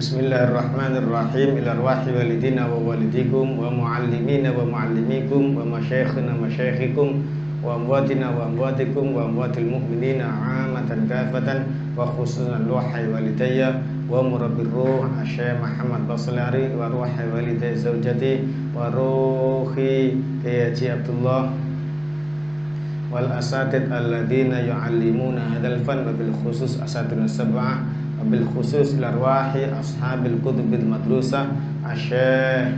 Bismillahirrahmanirrahim. Ila arwahi walidina wa walidikum wa muallimina wa muallimikum wa masyayikhina masyayikhikum wa amwatina wa amwatikum wa amwatil mu'minina amatan kafatan wa khususan ruhi walidayya wa murabbir ruh Syekh Muhammad Baslari wa ruhi walidayya zaujati wa ruhi Haji Abdullah wal asatid alladina yu'allimuna hadzal fan wa bil khusus asatidun sab'ah bil khusus larwahi ashabil kutubil madrusah Syekh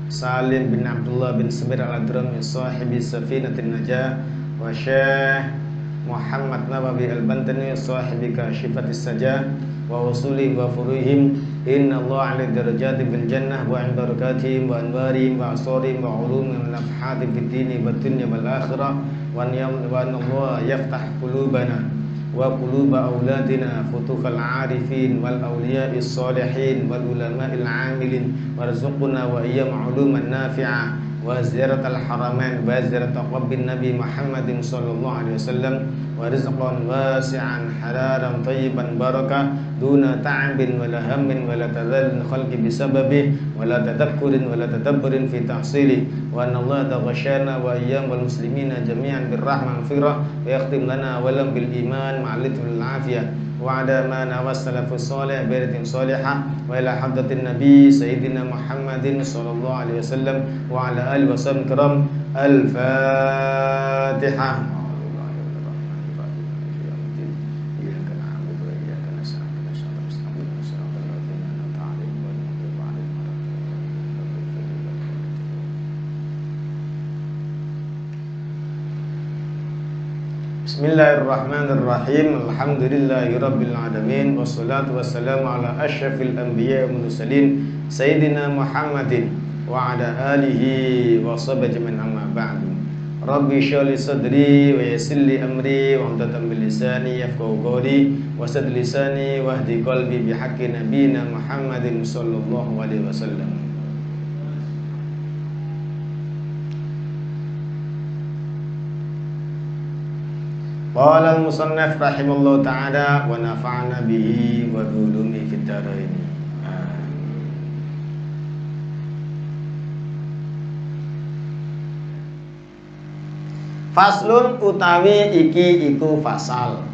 Salim bin Abdullah bin Sabir al-Adrami sahibi safinatin najah wa Syekh Muhammad Nawawi al-Bantani sahibi kashifatis sajah wa usuli wa furuhim inna Allah ala darajati bil jannah wa inda barakatihim wa anwarihim wa asarihim wa ulumihim nafhati fid dini wa dunya wal akhirah wa Allah yaftah qulubana wa quluba auladina futuhal arifin wal awliya'is salihin wal ulama'il amilin warzuqna wa iyyam uluman nafi'ah wa ziyaratal haramain wa ziyarat qabbin nabi Muhammadin sallallahu alaihi wasallam wa rizqan wasi'an halalan thayyiban barakah duna ta'abin wala hammin wala tadallin khalqi bisababi wala tadakkurin wala tadabburin fi tahsili wa anna Allah taghashana wa iyyam wal muslimina jami'an birrahman firah wa yakhtim lana wa lam bil iman ma'alitul afiyah wa ada ma nawassalafus salih biratin salihah wa ila hadratin nabi sayyidina Muhammadin sallallahu alaihi wasallam wa ala alihi wasallam kiram al-fatihah. Bismillahirrahmanirrahim. Alhamdulillahirabbil alamin wassalatu wassalamu ala asyrafil anbiya'i wal mursalin sayyidina Muhammadin wa ala alihi wa sahbihi man amma ba'du. Rabbi shrah li sadri wa yassir li amri wa hlul min lisani yafqahu qawli wa sadd lisani wahdi qalbi bihaqqi nabiyina Muhammadin sallallahu alaihi wasallam. Qala al-musannaf rahimallahu ta'ala wa nafa'ana bihi wa bi ulumi fid dharain. Faslun utawi iki iku fasal.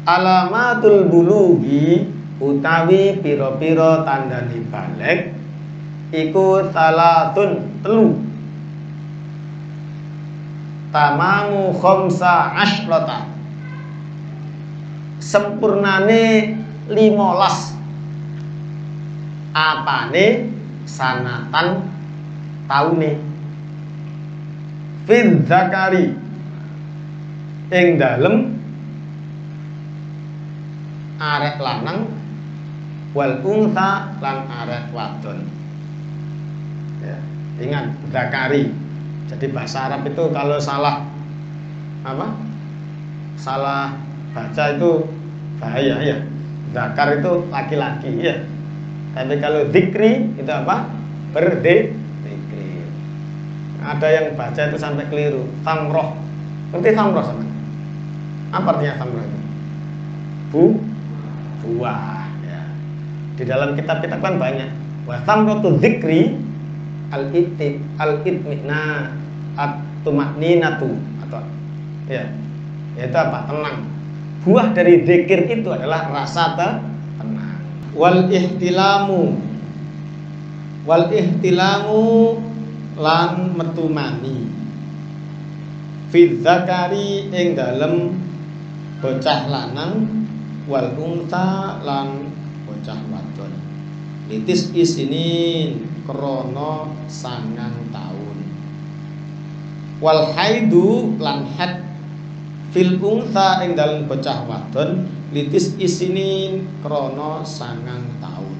Alamatul bulughi utawi pira-pira tandane baligh iku salatun telu. Tamamu khamsa asyrata sempurnane 15 apane sanatan taune fil zakari ing dalem arek lanang wal unsa lan arek wadon ya, ingat zakari. Jadi bahasa Arab itu kalau salah salah baca itu bahaya ya. Zakar itu laki-laki ya. Tapi kalau dzikri itu apa? Berzikir. Ada yang baca itu sampai keliru. Tamroh. Ngerti tamroh sama? Apa artinya tamroh itu? Buah ya. Di dalam kitab-kitab kan banyak. Wa tamrotu dzikri al-itmina at-tumakninatu atau ya yaitu apa? Tenang. Buah dari zikir itu adalah rasa tenang. Wal ihtilamu lan metu mani fi zakari ing dalem bocah lanang wal unta lan bocah wadon litis isinin krono 9 tahun wal haidu lan had fil unsa ing dalem bocah wadon litis isinin krono 9 tahun.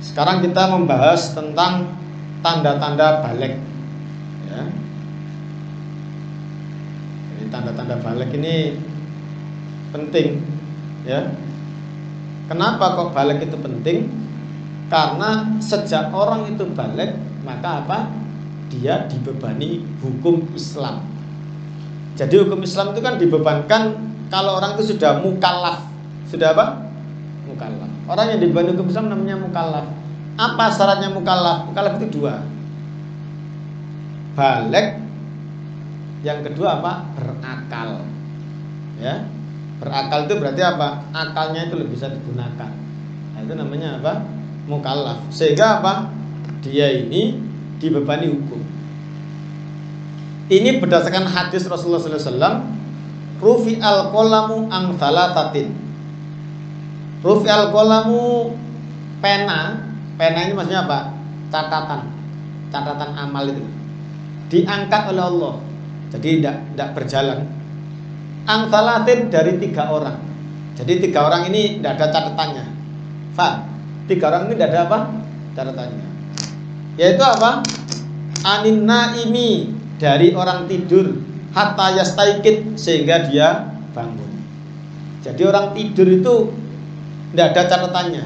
Sekarang kita membahas tentang tanda-tanda baligh ya. Jadi tanda-tanda baligh ini penting ya. Kenapa kok baligh itu penting? Karena sejak orang itu baligh maka apa? Dia dibebani hukum Islam. Jadi hukum Islam itu kan dibebankan kalau orang itu sudah mukallaf. Sudah apa? Mukallaf. Orang yang dibebani hukum Islam namanya mukallaf. Apa syaratnya mukallaf? Mukallaf itu dua. Baligh. Yang kedua apa? Berakal. Ya. Berakal itu berarti apa? Akalnya itu lebih bisa digunakan. Nah, itu namanya apa? Mukallaf. Sehingga apa? Dia ini dibebani hukum. Ini berdasarkan hadis Rasulullah SAW. Rufi al-qalamu ang thalathatin. Rufi al-qalamu pena ini maksudnya apa? Catatan amal itu diangkat oleh Allah. Jadi tidak berjalan. Ang thalathin dari 3 orang. Jadi 3 orang ini tidak ada catatannya. Faham? 3 orang ini tidak ada apa? Catatannya. Yaitu apa? Anin naimi, dari orang tidur, hatta yastaikid, sehingga dia bangun. Jadi orang tidur itu tidak ada catatannya.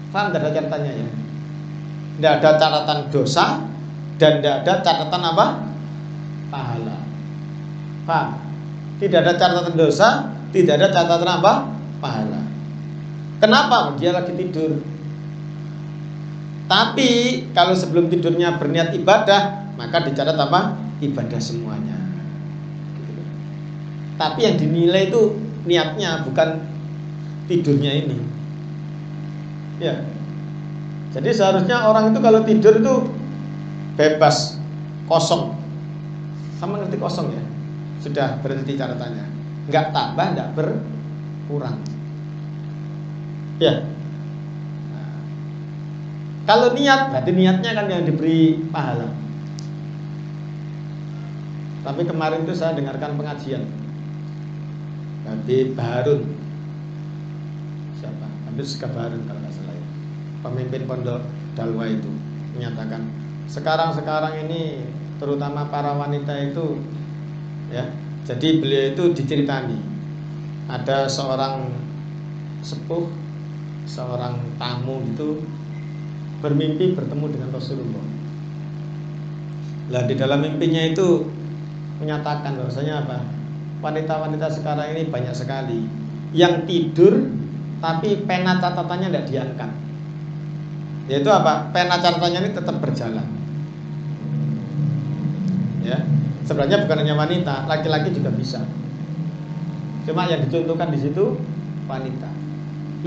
Paham? Tidak ada catatannya ya. Tidak ada catatan dosa dan tidak ada catatan apa? Pahala. Paham? Tidak ada catatan dosa, tidak ada catatan apa? Pahala. Kenapa? Dia lagi tidur. Tapi kalau sebelum tidurnya berniat ibadah, maka dicatat apa? Ibadah semuanya. Tapi yang dinilai itu niatnya, bukan tidurnya ini. Ya. Jadi seharusnya orang itu kalau tidur itu bebas, kosong. Sama ngerti kosong ya? Sudah berhenti catatannya. Enggak tambah, enggak berkurang. Ya. Nah, kalau niat, berarti niatnya kan yang diberi pahala. Tapi kemarin itu saya dengarkan pengajian Habib Harun. Siapa? Habib Harun kalau nggak salah ya. Pemimpin pondok Dalwa itu menyatakan sekarang ini terutama para wanita itu ya. Jadi beliau itu diceritani ada seorang sepuh, seorang tamu itu bermimpi bertemu dengan Rasulullah. Lah di dalam mimpinya itu menyatakan bahwasanya apa? Wanita-wanita sekarang ini banyak sekali yang tidur tapi pena catatannya tidak diangkat. Yaitu apa? Pena catatannya ini tetap berjalan. Ya. Sebenarnya bukan hanya wanita, laki-laki juga bisa. Cuma yang dicontohkan di situ wanita.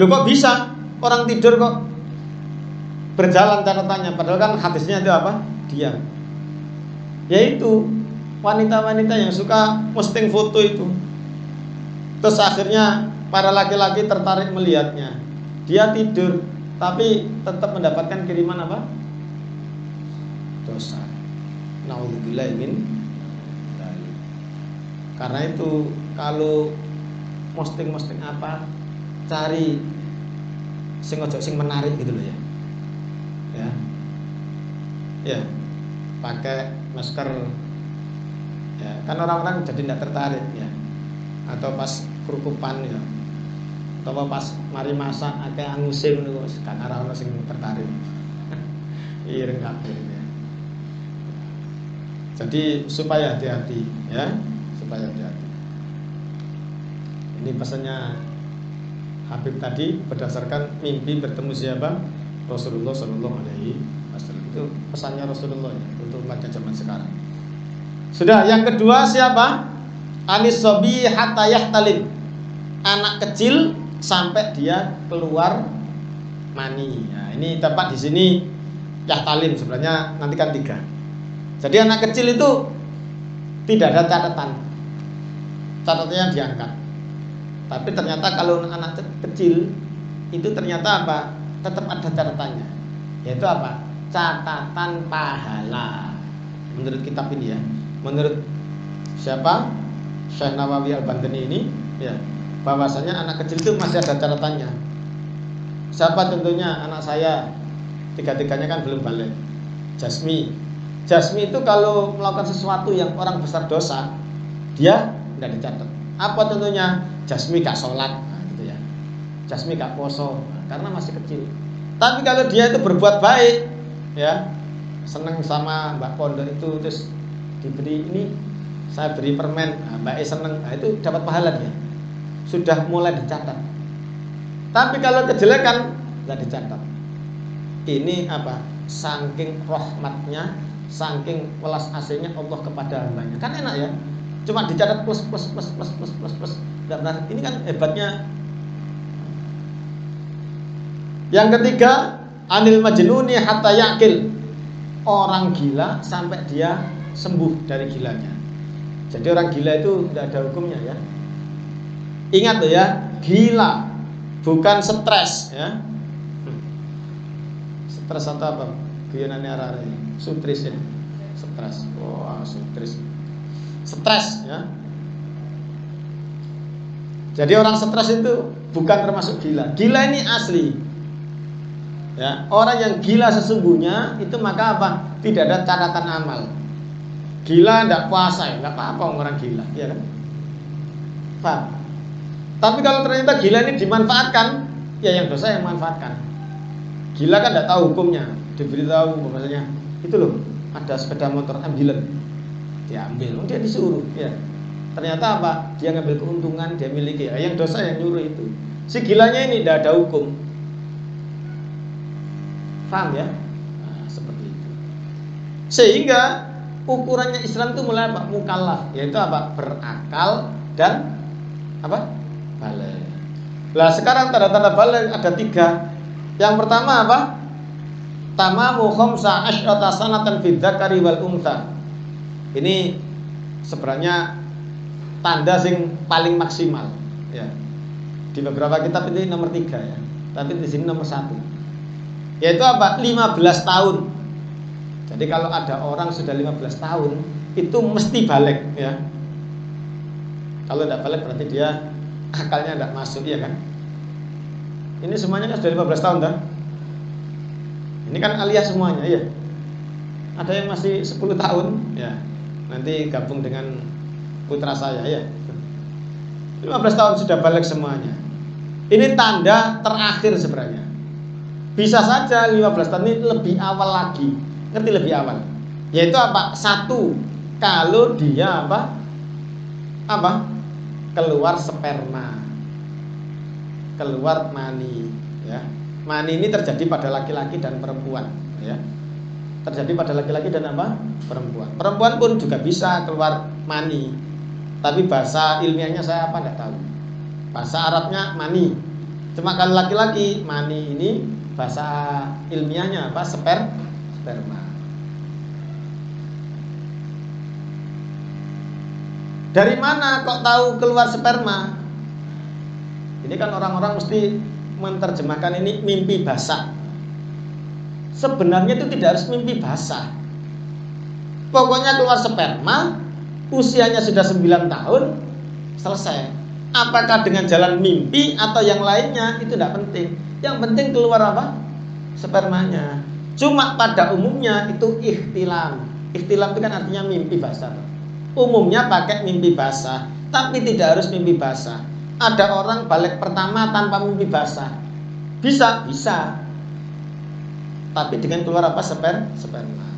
Loh kok bisa? Orang tidur kok berjalan catatannya, padahal kan hadisnya itu apa? Diam. Yaitu wanita-wanita yang suka posting foto itu. Terus akhirnya para laki-laki tertarik melihatnya. Dia tidur tapi tetap mendapatkan kiriman apa? Dosa. Nauzubillah min dzalik. Karena itu kalau posting apa, cari sing ojo sing menarik gitu loh ya. Ya. Ya. Pakai masker. Ya, kan orang-orang jadi tidak tertarik ya. Atau pas kerukupan ya. Atau pas mari masak akeh angusin niku kan ora ono sing tertarik. Ireng kabeh ya. Jadi supaya hati-hati ya, supaya hati-hati. Ini pesannya Habib tadi berdasarkan mimpi bertemu siapa? Rasulullah Shallallahu Alaihi Wasallam. Itu pesannya Rasulullah ya, untuk umat zaman sekarang. Sudah, yang kedua siapa? Anis sobi hatta yahtalim. Anak kecil sampai dia keluar mani. Nah, ini tepat di sini yahtalim, sebenarnya nanti kan 3. Jadi anak kecil itu tidak ada catatan. Catatannya diangkat. Tapi ternyata kalau anak kecil itu ternyata apa? Tetap ada catatannya. Yaitu apa? Catatan pahala. Menurut kitab ini ya. Menurut siapa? Syekh Nawawi Al-Bantani ini ya, bahwasanya anak kecil itu masih ada catatannya. Siapa tentunya? Anak saya. 3-3-nya kan belum balik. Jasmi itu kalau melakukan sesuatu yang orang besar dosa, dia tidak dicatat. Apa tentunya? Jasmi gak sholat, nah, gitu ya. Jasmi gak poso, nah, karena masih kecil. Tapi kalau dia itu berbuat baik, ya, seneng sama Mbak Pondok itu, terus diberi ini, saya beri permen, nah, Mbak seneng, nah, itu dapat pahala dia. Sudah mulai dicatat. Tapi kalau kejelekan nggak dicatat. Ini apa? Saking rahmatnya, saking welas asihnya Allah kepada hambanya. Kan enak ya. Cuma dicatat plus. Nggak benar. Ini kan hebatnya. Yang ketiga, anil majnuni hatta yaqil. Orang gila sampai dia sembuh dari gilanya. Jadi orang gila itu tidak ada hukumnya ya. Ingat loh ya, gila bukan stres ya. Stres atau apa? Guyonane arek sutris ya. Stres. Wah, sutris. Stres ya. Jadi orang stres itu bukan termasuk gila. Gila ini asli. Ya, orang yang gila sesungguhnya itu maka apa? Tidak ada catatan amal. Gila tidak puasa, ya, nggak apa-apa orang gila, ya kan? Paham? Tapi kalau ternyata gila ini dimanfaatkan, ya yang dosa yang manfaatkan. Gila kan tidak tahu hukumnya, diberitahu bahwasanya itu loh ada sepeda motor ambilan, diambil, dia disuruh, ya. Ternyata apa? Dia ngambil keuntungan, dia miliki. Ya, yang dosa yang nyuruh itu. Si gilanya ini tidak ada hukum. Paham ya? Nah, seperti itu. Sehingga ukurannya Islam itu mulai apa? Mukallaf, yaitu apa? Berakal dan apa? Baligh. Lah sekarang tanda-tanda baligh ada 3. Yang pertama apa? Tamamu khamsa asyrata sanatan fid dzakari wal untha. Ini sebenarnya tanda sing paling maksimal ya. Di beberapa kitab ini nomor 3 ya. Tapi di sini nomor 1. Yaitu apa? 15 tahun. Jadi kalau ada orang sudah 15 tahun itu mesti balik ya. Kalau tidak balik berarti dia akalnya tidak masuk ya kan. Ini semuanya kan sudah 15 tahun kan. Ini kan aliyah semuanya ya. Ada yang masih 10 tahun ya. Nanti gabung dengan putra saya ya. 15 tahun sudah balik semuanya. Ini tanda terakhir sebenarnya. Bisa saja 15 tahun ini lebih awal lagi. Ngerti lebih awal. Yaitu apa? 1, kalau dia apa? Keluar sperma. Keluar mani, ya. Mani ini terjadi pada laki-laki dan perempuan, ya. Terjadi pada laki-laki dan apa? Perempuan. Perempuan pun juga bisa keluar mani. Tapi bahasa ilmiahnya saya apa enggak tahu. Bahasa Arabnya mani. Cuma kalau laki-laki mani ini bahasa ilmiahnya apa? Sperma. Dari mana kok tahu keluar sperma? Ini kan orang-orang mesti menerjemahkan ini mimpi basah. Sebenarnya itu tidak harus mimpi basah. Pokoknya keluar sperma, usianya sudah 9 tahun, selesai. Apakah dengan jalan mimpi atau yang lainnya itu tidak penting. Yang penting keluar apa? Spermanya. Cuma pada umumnya itu ikhtilam. Ikhtilam itu kan artinya mimpi basah. Umumnya pakai mimpi basah, tapi tidak harus mimpi basah. Ada orang balik pertama tanpa mimpi basah. Bisa. Tapi dengan keluar apa? Sperma.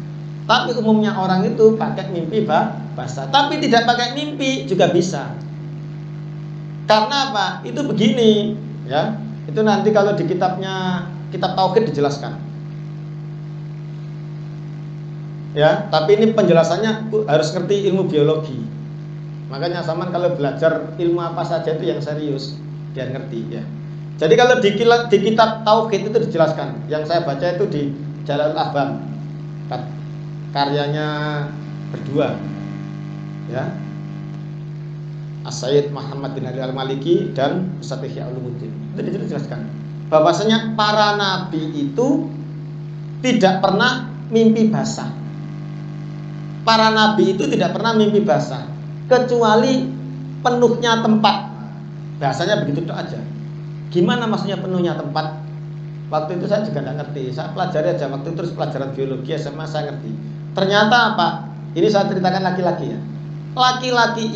Tapi umumnya orang itu pakai mimpi basah. Tapi tidak pakai mimpi juga bisa. Karena apa? Itu begini, ya. Itu nanti kalau di kitab tauhid dijelaskan. Ya, tapi ini penjelasannya harus ngerti ilmu biologi. Makanya Saman kalau belajar ilmu apa saja itu yang serius, dia ngerti ya. Jadi kalau di kitab tauhid itu dijelaskan. Yang saya baca itu di Jalalul Afham, karyanya berdua, ya, As-Sayyid Muhammad bin Ali Al-Maliki dan Ustaz Ihya Ulumuddin. Itu dijelaskan bahwasanya para nabi itu tidak pernah mimpi basah. Para nabi itu tidak pernah mimpi basah kecuali penuhnya tempat. Bahasanya begitu aja. Gimana maksudnya penuhnya tempat? Waktu itu saya juga tidak ngerti. Saya pelajari aja waktu itu, terus pelajaran biologi SMA saya ngerti. Ternyata apa? Ini saya ceritakan laki-laki ya. Laki-laki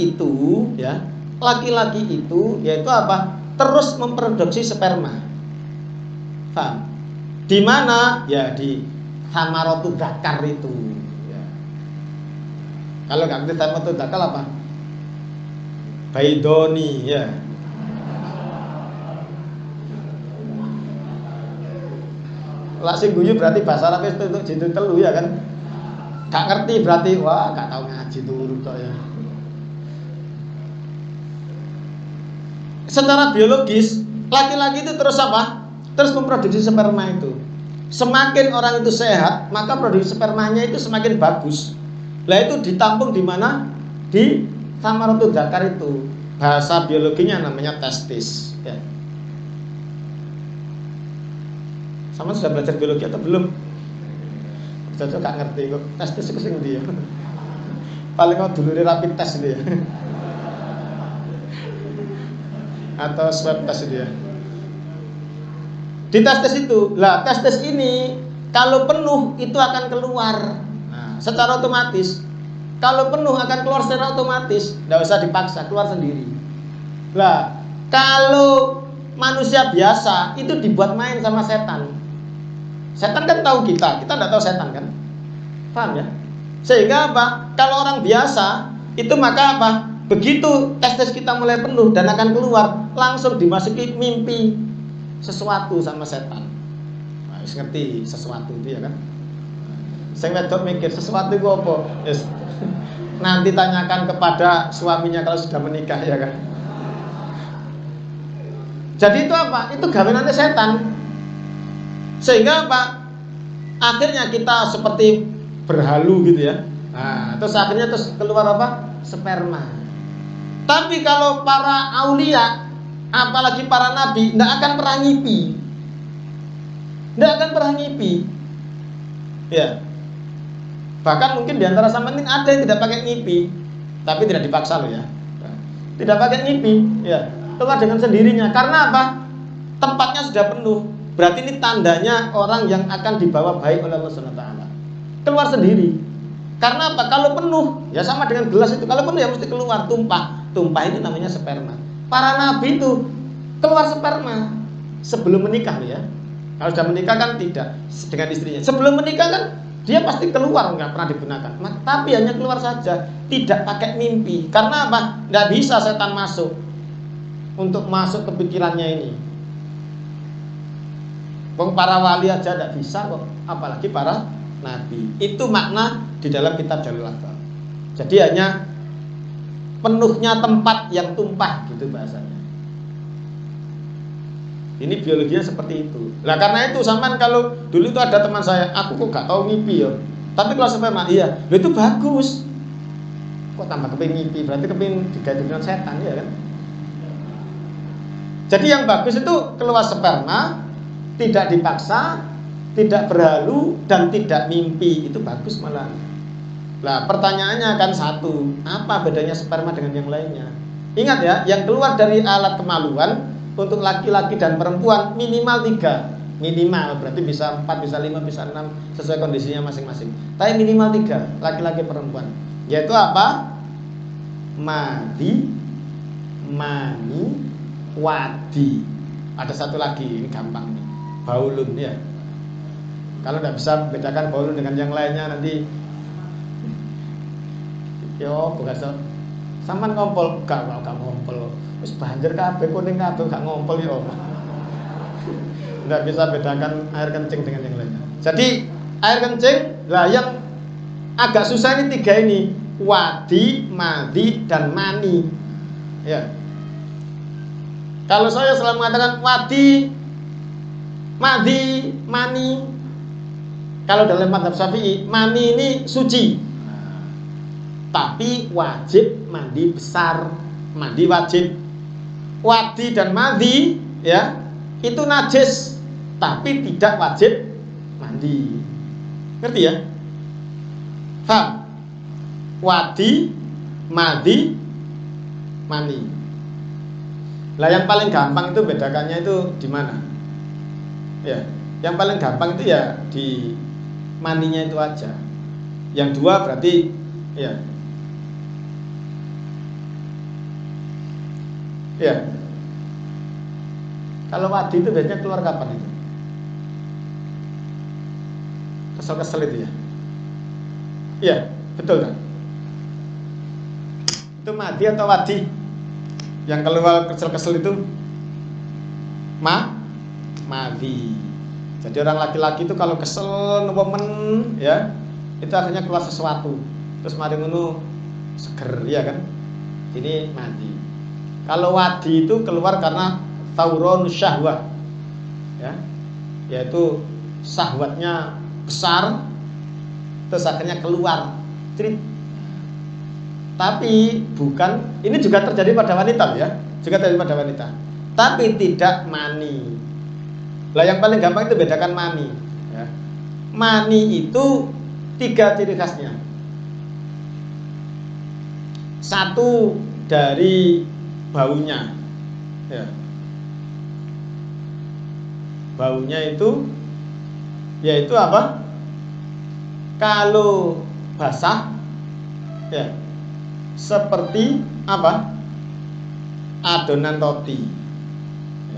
itu yaitu apa? Terus memproduksi sperma. Paham? Di mana? Ya di Thamaratu Dzakar itu. Ya. Kalau nggak ngerti Thamaratu Dzakar apa? Baidoni ya. Lah sing guyu berarti bahasa Arab itu jitu telu ya kan. Gak ngerti berarti wah gak tahu ngaji turu tok ya. Secara biologis laki-laki itu terus apa? Terus memproduksi sperma itu. Semakin orang itu sehat, maka produksi spermanya itu semakin bagus. Lah itu ditampung di mana? Di samaratul dzakar itu. Bahasa biologinya namanya testis. Ya. Sama sudah belajar biologi atau belum? Saya gak ngerti kok. Testis itu sing ndi ya? Paling kok dulu rapid test dia. Atau swab test dia. Di testis itu, lah testis ini kalau penuh itu akan keluar. Nah, secara otomatis. Kalau penuh akan keluar secara otomatis, tidak usah dipaksa, keluar sendiri. Lah, kalau manusia biasa itu dibuat main sama setan. Setan kan tahu kita tidak tahu setan kan? Paham ya? Sehingga apa? Kalau orang biasa itu maka apa? Begitu testis kita mulai penuh dan akan keluar, langsung dimasuki mimpi sesuatu sama setan. Nah, ngerti sesuatu itu ya kan? Saya wedok mikir sesuatu itu apa? Yes. Nanti tanyakan kepada suaminya kalau sudah menikah ya kan. Jadi itu apa? Itu gawenannya setan. Sehingga apa? Akhirnya kita seperti berhalu gitu ya. Nah, terus akhirnya terus keluar apa? Sperma. Tapi kalau para aulia, apalagi para nabi, tidak akan pernah ngipi. Tidak akan pernah ngipi. Ya. Bahkan mungkin diantara sampean ini ada yang tidak pakai ngipi, tapi tidak dipaksa loh ya. Tidak pakai ngipi, ya. Keluar dengan sendirinya. Karena apa? Tempatnya sudah penuh. Berarti ini tandanya orang yang akan dibawa baik oleh Allah SWT. Keluar sendiri. Karena apa? Kalau penuh, ya sama dengan gelas itu. Kalau penuh ya mesti keluar, tumpah. Tumpah ini namanya sperma. Para nabi itu keluar sperma sebelum menikah ya. Kalau sudah menikah kan tidak dengan istrinya. Sebelum menikah kan dia pasti keluar, nggak pernah digunakan. Tapi hanya keluar saja, tidak pakai mimpi. Karena apa? Nggak bisa setan masuk untuk masuk ke pikirannya ini. Para wali aja tidak bisa kok, apalagi para nabi. Itu makna di dalam kitab Jalul Afdal. Jadi hanya penuhnya tempat yang tumpah gitu bahasanya. Ini biologinya seperti itu. Lah karena itu sampean kalau dulu itu ada teman saya, aku kok gak tahu ngipi ya. Tapi kalau sperma iya, lo itu bagus. Kok tambah kepingin ngipi, berarti kepingin diganti dengan setan ya kan? Jadi yang bagus itu keluar sperma, tidak dipaksa, tidak berhalu dan tidak mimpi. Itu bagus malah. Lah pertanyaannya kan satu, apa bedanya sperma dengan yang lainnya? Ingat ya, yang keluar dari alat kemaluan untuk laki-laki dan perempuan minimal 3. Minimal berarti bisa 4, bisa 5, bisa 6 sesuai kondisinya masing-masing. Tapi minimal 3 laki-laki perempuan. Yaitu apa? Madi, mani, wadi. Ada satu lagi, ini gampang nih. Baulun ya. Kalau tidak bisa bedakan baulun dengan yang lainnya nanti yo bukan so. Sampean ngompol gak ngompol. Wis banjir kabeh kuning kabeh gak ngompol yo. Nggak bisa bedakan air kencing dengan yang lainnya. Jadi air kencing lah yang agak susah ini 3 ini. Wadi, madi dan mani. Ya. Kalau saya selalu mengatakan wadi, madi, mani. Kalau dalam mazhab Syafi'i, mani ini suci. Tapi wajib mandi besar, mandi wajib. Wadi dan madi ya itu najis, tapi tidak wajib mandi. Ngerti ya? Faham? Wadi, madi, mani. Lah yang paling gampang itu bedakannya itu di mana? Ya, yang paling gampang itu ya di maninya itu aja. Yang 2 berarti ya. Ya. Kalau wadi itu biasanya keluar kapan itu? Kesel-kesel itu ya. Iya, betul kan? Itu madi atau wadi? Yang keluar kesel-kesel itu madi. Jadi orang laki-laki itu kalau kesel nemen ya, itu akhirnya keluar sesuatu. Terus mari ngono seger ya kan. Ini mandi. Kalau wadi itu keluar karena tauron syahwat. Ya. Yaitu syahwatnya besar terus akhirnya keluar. Trit. Tapi bukan, ini juga terjadi pada wanita ya. Juga terjadi pada wanita. Tapi tidak mani. Lah yang paling gampang itu bedakan mani ya. Mani itu 3 ciri khasnya. Satu dari baunya ya. Baunya itu yaitu apa? Kalau basah ya seperti apa? Adonan roti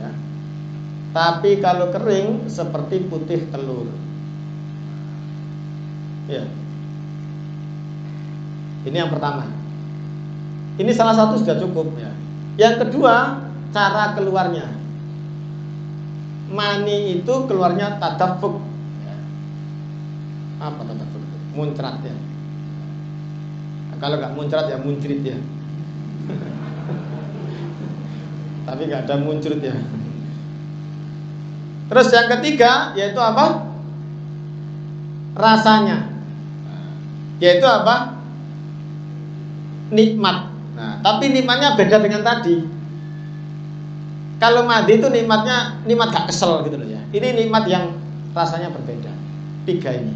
ya. Tapi kalau kering seperti putih telur ya. Ini yang pertama. Ini salah satu sudah cukup ya. Yang kedua, cara keluarnya. Mani itu keluarnya tadafuk ya. Apa tadafuk? Muncrat ya. Nah, kalau nggak muncrat ya muncrit ya. Tapi nggak ada muncrat ya. Terus yang ketiga yaitu apa? Rasanya. Yaitu apa? Nikmat. Nah, tapi nikmatnya beda dengan tadi. Kalau mandi itu nikmatnya nikmat gak kesel gitu loh ya. Ini nikmat yang rasanya berbeda. 3 ini.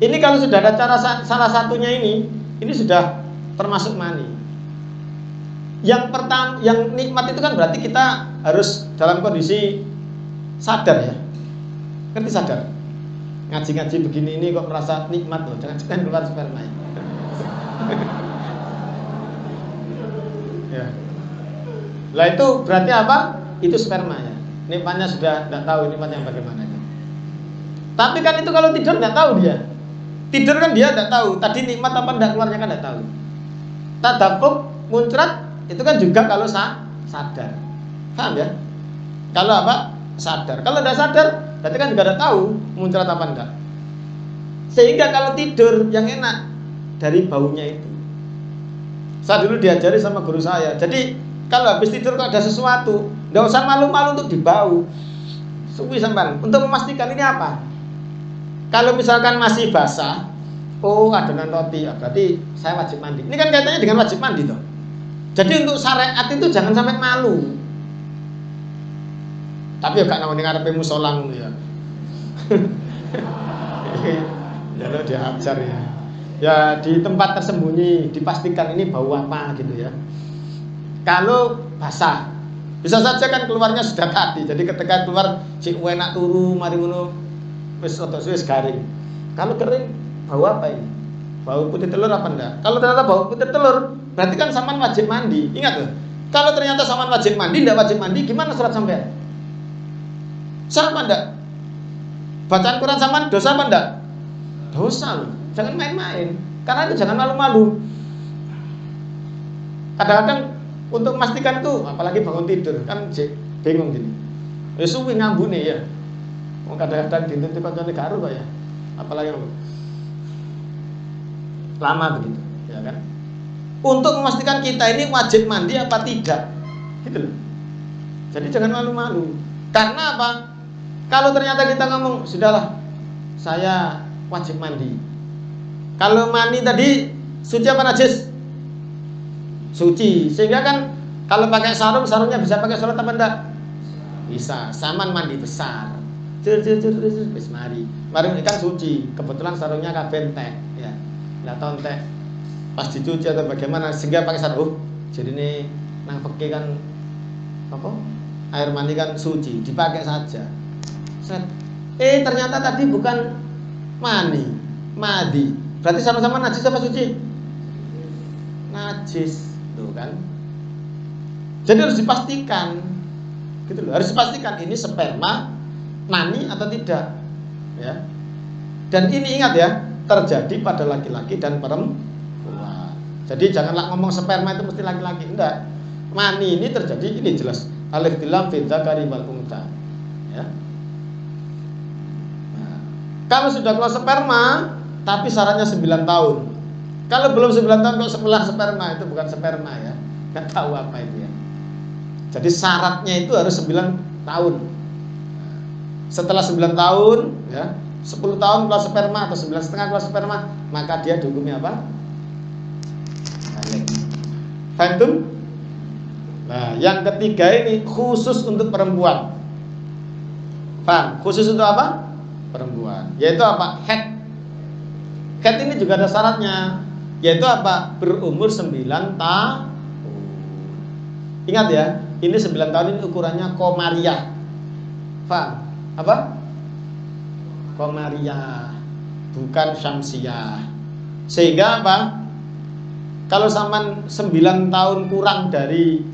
Ini kalau sudah ada cara salah satunya ini sudah termasuk mani. Yang pertama, yang nikmat itu kan berarti kita harus dalam kondisi sadar ya. Ngerti sadar? Ngaji-ngaji begini ini kok merasa nikmat loh. Jangan keluar sperma ya. Ya. Lah itu berarti apa? Itu sperma ya. Nikmatnya sudah tidak tahu nikmat yang bagaimana itu. Tapi kan itu kalau tidur tidak tahu dia. Tidur kan dia tidak tahu. Tadi nikmat apa tidak keluarnya kan tidak tahu. Tadabuk, muncrat itu kan juga kalau sadar. Paham ya? Kalau apa? Sadar. Kalau tidak sadar, berarti kan juga tidak tahu muncrat apa enggak. Sehingga kalau tidur yang enak dari baunya itu. Saya dulu diajari sama guru saya. Jadi kalau habis tidur kok ada sesuatu, nggak usah malu-malu untuk dibau. Suwi sampean. Untuk memastikan ini apa? Kalau misalkan masih basah, oh adonan roti, ya, berarti saya wajib mandi. Ini kan kaitannya dengan wajib mandi toh. Jadi untuk syariat itu jangan sampai malu. Tapi ya gak namanya ngarepe musola ngono ya. Ya lo diajar ya. Ya di tempat tersembunyi dipastikan ini bau apa gitu ya. Kalau basah bisa saja kan keluarnya sudah tadi. Jadi ketika keluar si enak turu mari ngono wis otos wis garing. Kalau kering bau apa ini? Bau putih telur apa enggak? Kalau ternyata bau putih telur berarti kan sampean wajib mandi. Ingat loh. Kalau ternyata sampean wajib mandi enggak wajib mandi gimana surat sampean? Sama enggak? Bacaan Quran sampean dosa apa enggak? Dosa loh. Jangan main-main. Karena itu jangan malu-malu. Kadang-kadang untuk memastikan itu, apalagi bangun tidur kan bingung gini. Ya suwi ngambune ya. Kadang-kadang dituntut kancane karo kok ya. Apalagi lama begitu, ya kan? Untuk memastikan kita ini wajib mandi apa tidak, gitu loh. Jadi jangan malu-malu. Karena apa? Kalau ternyata kita ngomong sudahlah, saya wajib mandi. Kalau mandi tadi suci apa najis? Suci. Sehingga kan kalau pakai sarung, sarungnya bisa pakai sholat apa enggak? Bisa. Saman mandi besar. Wis mari. Mari kan suci. Kebetulan sarungnya kabeh entek, ya. Lah tontek. Pas dicuci atau bagaimana sehingga pakai sarung. Jadi ini nang peke kan apa? Air mandi kan suci, dipakai saja. Set. Ternyata tadi bukan mandi. Berarti sama-sama najis apa suci? Najis, tuh kan. Jadi harus dipastikan, gitu loh. Harus dipastikan ini sperma, mani atau tidak, ya. Dan ini ingat ya, terjadi pada laki-laki dan perempuan. Jadi janganlah ngomong sperma itu mesti laki-laki, enggak. Mani ini terjadi, ini jelas. Al-ikhtilaf fi dzakari wal untha, ya. Kalau sudah keluar sperma, tapi syaratnya 9 tahun. Kalau belum 9 tahun kok setelah sperma, itu bukan sperma ya. Nggak tahu apa itu ya. Jadi syaratnya itu harus 9 tahun. Setelah 9 tahun ya, 10 tahun keluar sperma atau 9,5 keluar sperma, maka dia dihukumi apa? Balik. Paham? Nah, yang ketiga ini khusus untuk perempuan. Paham? Khusus untuk apa? Perempuan. Yaitu apa? Haid. Haid ini juga ada syaratnya. Yaitu apa? Berumur 9 tahun. Ingat ya, ini 9 tahun ini ukurannya komariah. Paham? Apa? Komariah, bukan syamsiah. Sehingga apa? Kalau sampean 9 tahun kurang dari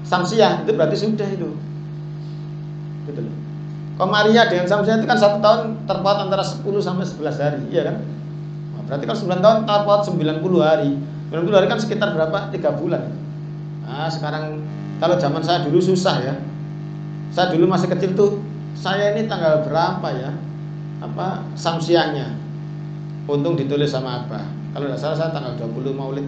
syamsiah, itu berarti sudah itu. Gitu loh. Komariah dengan syamsiah itu kan 1 tahun terpaut antara 10 sampai 11 hari, iya kan? Nah, berarti kalau 9 tahun terpaut 90 hari. 90 hari kan sekitar berapa? 3 bulan. Nah, sekarang kalau zaman saya dulu susah ya. Saya dulu masih kecil tuh, saya ini tanggal berapa ya? Apa samsiahnya? Untung ditulis sama Abah. Kalau tidak salah saya tanggal 20 Maulid.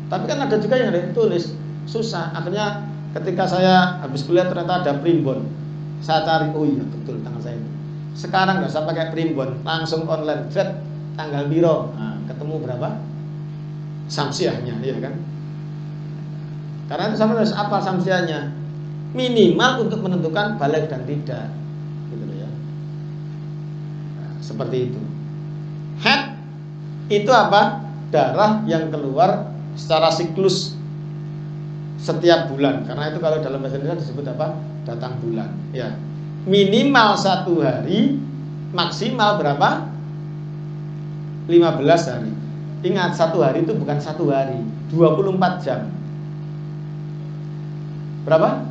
Tapi kan ada juga yang ditulis, susah. Akhirnya ketika saya habis kuliah ternyata ada primbon. Saya cari, oh iya betul tanggal saya itu. Sekarang nggak usah pakai primbon, langsung online, set tanggal biro. Nah, ketemu berapa? Samsiahnya, iya kan? Karena itu sama harus apa samsiahnya? Minimal untuk menentukan balik dan tidak, gitu loh ya. Nah, seperti itu. Haid itu apa? Darah yang keluar secara siklus setiap bulan. Karena itu kalau dalam bahasa Indonesia disebut apa? Datang bulan. Ya, minimal 1 hari, maksimal berapa? 15 hari. Ingat 1 hari itu bukan 1 hari, 24 jam. Berapa?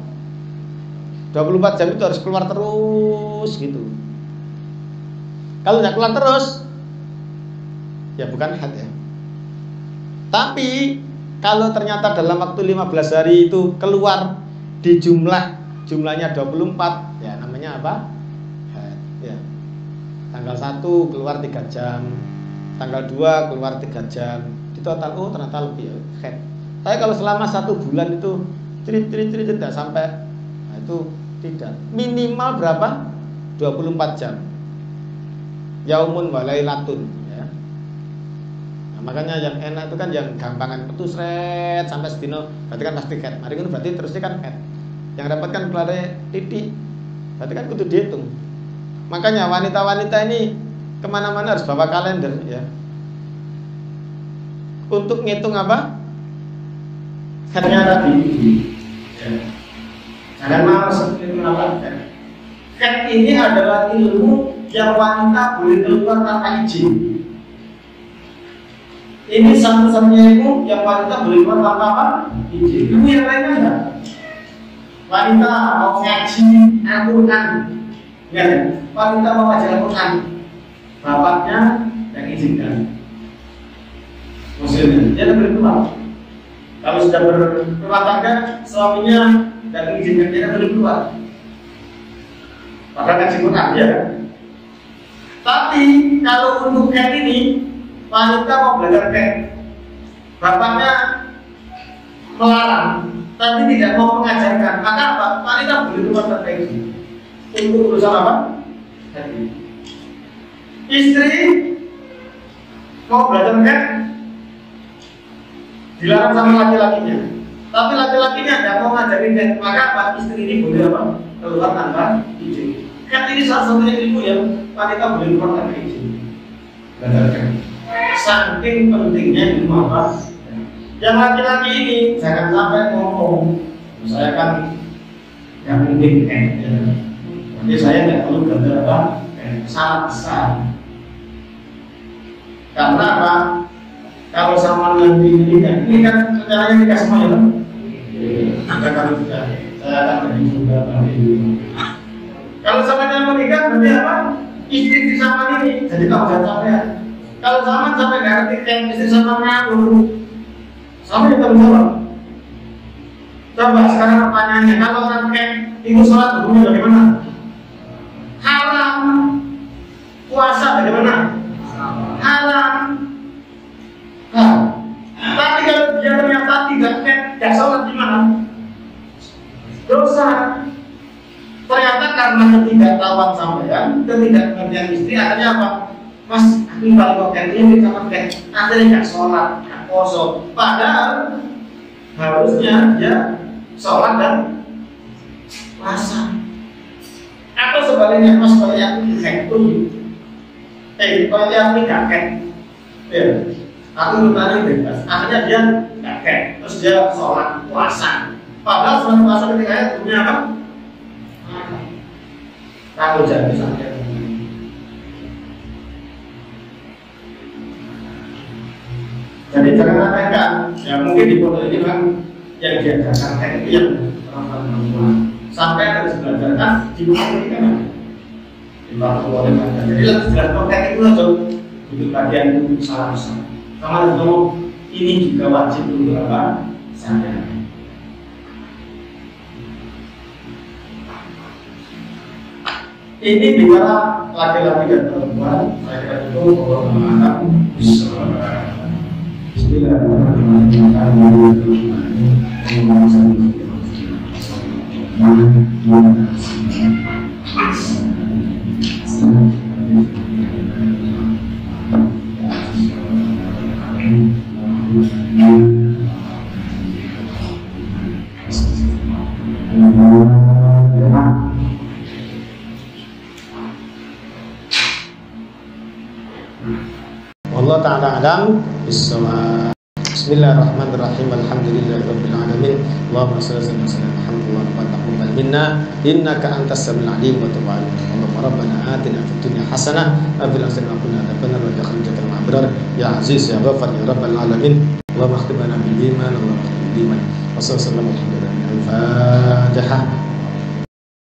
24 jam itu harus keluar terus gitu. Kalau tidak keluar terus, ya bukan haid ya. Tapi kalau ternyata dalam waktu 15 hari itu keluar di jumlahnya 24, ya namanya apa? Haid ya. Tanggal 1 keluar 3 jam, tanggal 2 keluar 3 jam, di total oh ternyata lebih ya, haid. Tapi kalau selama 1 bulan itu cerit tidak sampai, nah itu tidak. Minimal berapa? 24 jam. Yaumun walailatun ya. Nah, makanya yang enak itu kan yang gampangan petus red sampai sedino, berarti kan pasti haid. Mari kan berarti terusnya kan haid. Yang dapat kan keluar titik, berarti kan kudu dihitung. Makanya wanita-wanita ini kemana-mana harus bawa kalender ya. Untuk ngitung apa? Haidnya tadi. Ya. Jangan malas itu melakukan. Haid ini adalah ilmu yang wanita boleh keluar tanpa izin. Ini satu-satunya ilmu yang wanita boleh keluar tanpa apa? Izin. Ilmu yang lainnya enggak. Wanita mau ngaji Al-Quran, ya, wanita mau ngaji Al-Quran, bapaknya yang izinkan, muslimnya dia boleh keluar. Kalau sudah berumah tangga, suaminya dan izinkan dia boleh keluar. Padahal ngaji Quran ya. Tapi kalau untuk haid ini, wanita mau belajar haid, bapaknya melarang, tapi tidak mau mengajarkan, maka apa? Wanita boleh keluar tanpa izin untuk urusan apa? Haid. Istri mau belajar haid, dilarang sama laki-lakinya, tapi laki-lakinya tidak mau ngajarin haid, maka apa? Istri ini boleh apa? Keluar tanpa izin. Haid ini salah satunya ilmu yang wanita boleh keluar tanpa izin. Belajarkan. Saking pentingnya ilmu apa? Yang laki-laki ini jangan sampai ngomong, saya kan yang penting ya. Jadi saya tidak perlu belajar apa? Salah besar. Karena apa? Kalau sama nanti ini kan rencananya nikah semua ya kan? Ada kalau tidak, saya akan jadi juga nanti. Kalau sama yang menikah berarti apa? Istri sama ini, jadi kamu jangan sampai. Kalau sama sampai nggak ngerti kayak istri sama ngawur. Sama yang terjawab. Coba sekarang pertanyaannya, kalau orang kayak ikut sholat hukumnya bagaimana? Haram. ketidaktahuan sampean, ketidakpengertian istri, akhirnya apa? Mas, aku balik kok ini kita pakai, akhirnya nggak sholat, nggak poso. Padahal harusnya dia sholat dan puasa. Atau sebaliknya, Mas, kalau yang itu, kalau yang ini kakek, ya, aku bertanya bebas. Akhirnya dia kakek, terus dia sholat puasa. Padahal sholat puasa ketika itu punya apa? Aku jadi sampai. Jadi jangan remehkan. Ya mungkin di foto ini kan yang diajarkan kayak itu yang perempuan. Sampai harus belajar kan di foto ini kan di waktu boleh belajar. Jadi lebih jelas kayak itu aja. Itu bagian salah besar. Sama itu ini juga wajib untuk apa? Sadar. Ini bicara laki-laki dan perempuan. Saya kira itu Allah Allah Ta'ala alam bismillah. Bismillahirrahmanirrahim. Alhamdulillahirabbil alamin. Allahumma shalli ala sayyidina Muhammad wa taqabbal minna innaka antas samiul alim wa tub alaina. Allahumma rabbana atina fid dunya hasanah wa fil akhirati hasanah wa qina adzabannar wa adkhilna jannatal abrar ya aziz ya ghafar ya rabbal alamin. Allahumma khtim lana bil iman wa khtim bil iman. Wa sallallahu alaihi wa sallam. Al-Fatihah.